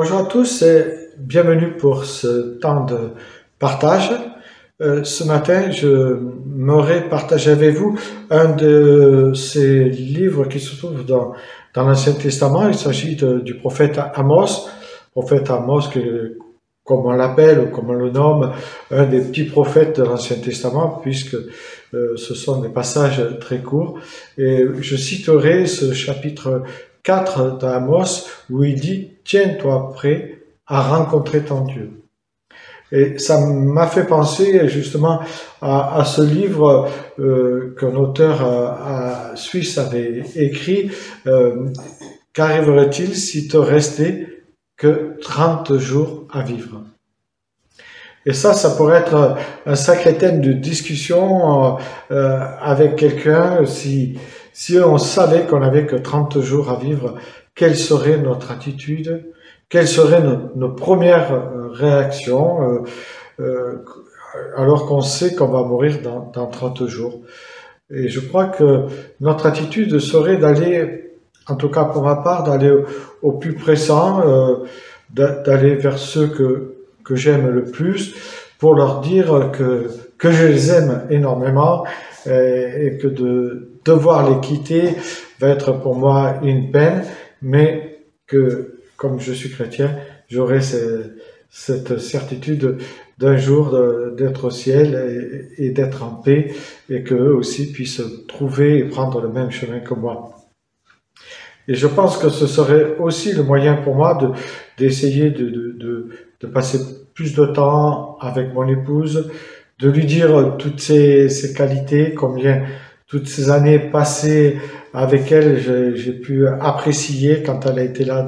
Bonjour à tous et bienvenue pour ce temps de partage. Ce matin, je m'aurais partagé avec vous un de ces livres qui se trouve dans l'Ancien Testament. Il s'agit du prophète Amos. Prophète Amos, comme on l'appelle ou comme on le nomme, un des petits prophètes de l'Ancien Testament, puisque ce sont des passages très courts. Et je citerai ce chapitre 4 d'Amos où il dit « Tiens-toi prêt à rencontrer ton Dieu ». Et ça m'a fait penser justement à ce livre qu'un auteur suisse avait écrit « Qu'arriverait-il si te restait que 30 jours à vivre ?» Et ça pourrait être un sacré thème de discussion avec quelqu'un. Si on savait qu'on n'avait que 30 jours à vivre, quelle serait notre attitude? Quelles seraient nos premières réactions alors qu'on sait qu'on va mourir dans 30 jours? Et je crois que notre attitude serait d'aller, en tout cas pour ma part, d'aller au plus pressant, d'aller vers ceux que j'aime le plus, pour leur dire que je les aime énormément et que de devoir les quitter va être pour moi une peine, mais que, comme je suis chrétien, j'aurai cette certitude d'un jour d'être au ciel et d'être en paix, et qu'eux aussi puissent trouver et prendre le même chemin que moi. Et je pense que ce serait aussi le moyen pour moi d'essayer de passer plus de temps avec mon épouse, de lui dire toutes ses qualités, combien toutes ces années passées avec elle, j'ai pu apprécier quand elle a été là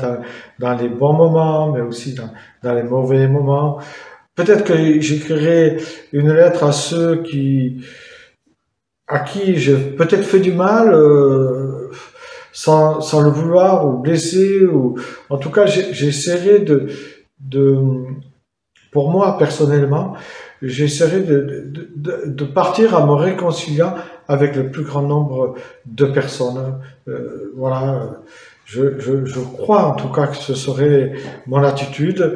dans les bons moments, mais aussi dans les mauvais moments. Peut-être que j'écrirai une lettre à ceux à qui j'ai peut-être fait du mal, sans le vouloir, ou blessé, ou en tout cas j'essaierai pour moi personnellement, j'essaierai de partir en me réconciliant avec le plus grand nombre de personnes. Voilà, je crois en tout cas que ce serait mon attitude.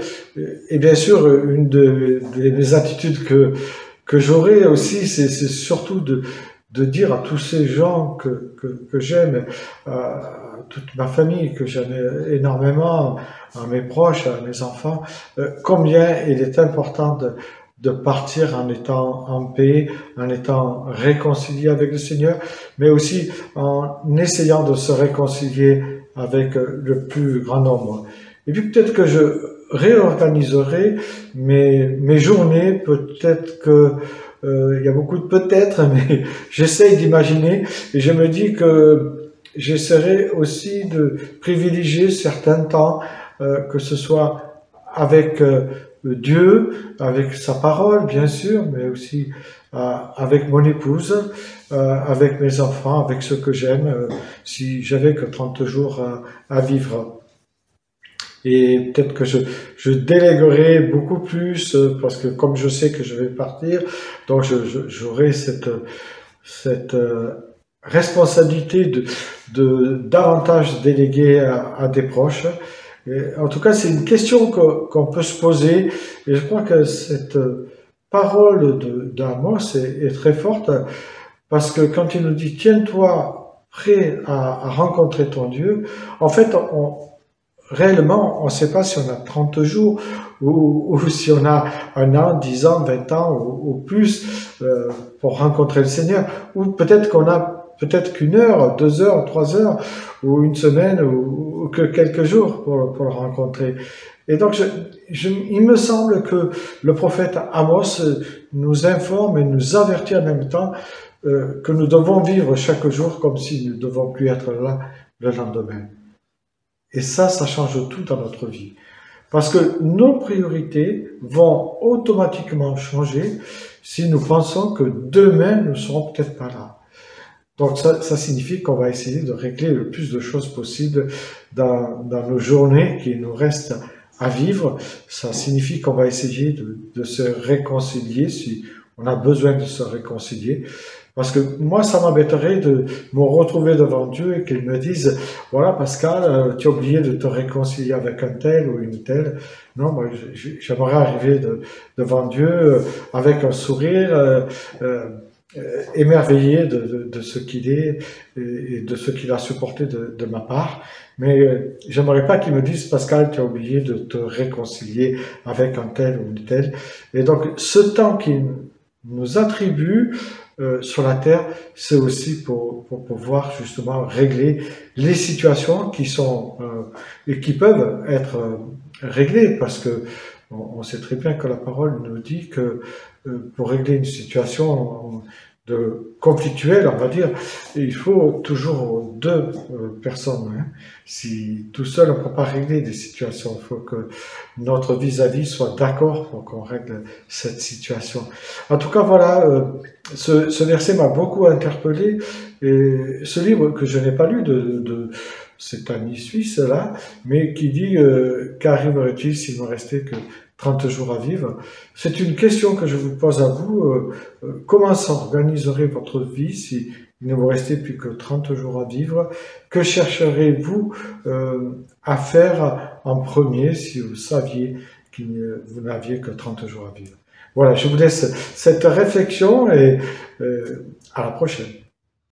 Et bien sûr, une des attitudes que j'aurai aussi, c'est surtout de dire à tous ces gens que j'aime, à toute ma famille que j'aime énormément, à mes proches, à mes enfants, combien il est important de partir en étant en paix, en étant réconcilié avec le Seigneur, mais aussi en essayant de se réconcilier avec le plus grand nombre. Et puis peut-être que je réorganiserai mes journées, peut-être que il y a beaucoup de peut-être, mais j'essaye d'imaginer, et je me dis que j'essaierai aussi de privilégier certains temps, que ce soit avec Dieu, avec sa parole, bien sûr, mais aussi avec mon épouse, avec mes enfants, avec ceux que j'aime, si j'avais que 30 jours à vivre. Et peut-être que je déléguerai beaucoup plus, parce que comme je sais que je vais partir, donc j'aurai cette responsabilité de davantage déléguer à des proches. Et en tout cas, c'est une question qu'on peut se poser, et je crois que cette parole d'Amos est très forte, parce que quand il nous dit « Tiens-toi prêt à rencontrer ton Dieu », en fait, réellement, on ne sait pas si on a 30 jours ou si on a 1 an, 10 ans, 20 ans ou plus pour rencontrer le Seigneur. Ou peut-être qu'on a peut-être qu'1 heure, 2 heures, 3 heures, ou une semaine, ou que quelques jours pour le rencontrer. Et donc, il me semble que le prophète Amos nous informe et nous avertit en même temps que nous devons vivre chaque jour comme si nous ne devons plus être là le lendemain. Et ça change tout dans notre vie. Parce que nos priorités vont automatiquement changer si nous pensons que demain, nous ne serons peut-être pas là. Donc ça signifie qu'on va essayer de régler le plus de choses possible dans nos journées qui nous restent à vivre. Ça signifie qu'on va essayer de se réconcilier si on a besoin de se réconcilier. Parce que moi, ça m'embêterait de me retrouver devant Dieu et qu'il me dise, voilà, Pascal, tu as oublié de te réconcilier avec un tel ou une telle. Non, moi, j'aimerais arriver devant Dieu avec un sourire, émerveillé de ce qu'il est et de ce qu'il a supporté de ma part. Mais j'aimerais pas qu'il me dise, Pascal, tu as oublié de te réconcilier avec un tel ou une telle. Et donc, ce temps qu'il nous attribue sur la terre, c'est aussi pour pouvoir justement régler les situations qui sont et qui peuvent être réglées, parce que on sait très bien que la parole nous dit que pour régler une situation de conflictuelle, on va dire, il faut toujours deux personnes. Hein. Si tout seul on ne peut pas régler des situations, il faut que notre vis-à-vis soit d'accord pour qu'on règle cette situation. En tout cas, voilà, ce verset m'a beaucoup interpellé, et ce livre que je n'ai pas lu de cet ami suisse là, mais qui dit qu'arriverait-il s'il me restait que 30 jours à vivre. C'est une question que je vous pose à vous. Comment s'organiserait votre vie si il ne vous restait plus que 30 jours à vivre? Que chercherez-vous à faire en premier si vous saviez que vous n'aviez que 30 jours à vivre? Voilà, je vous laisse cette réflexion et à la prochaine.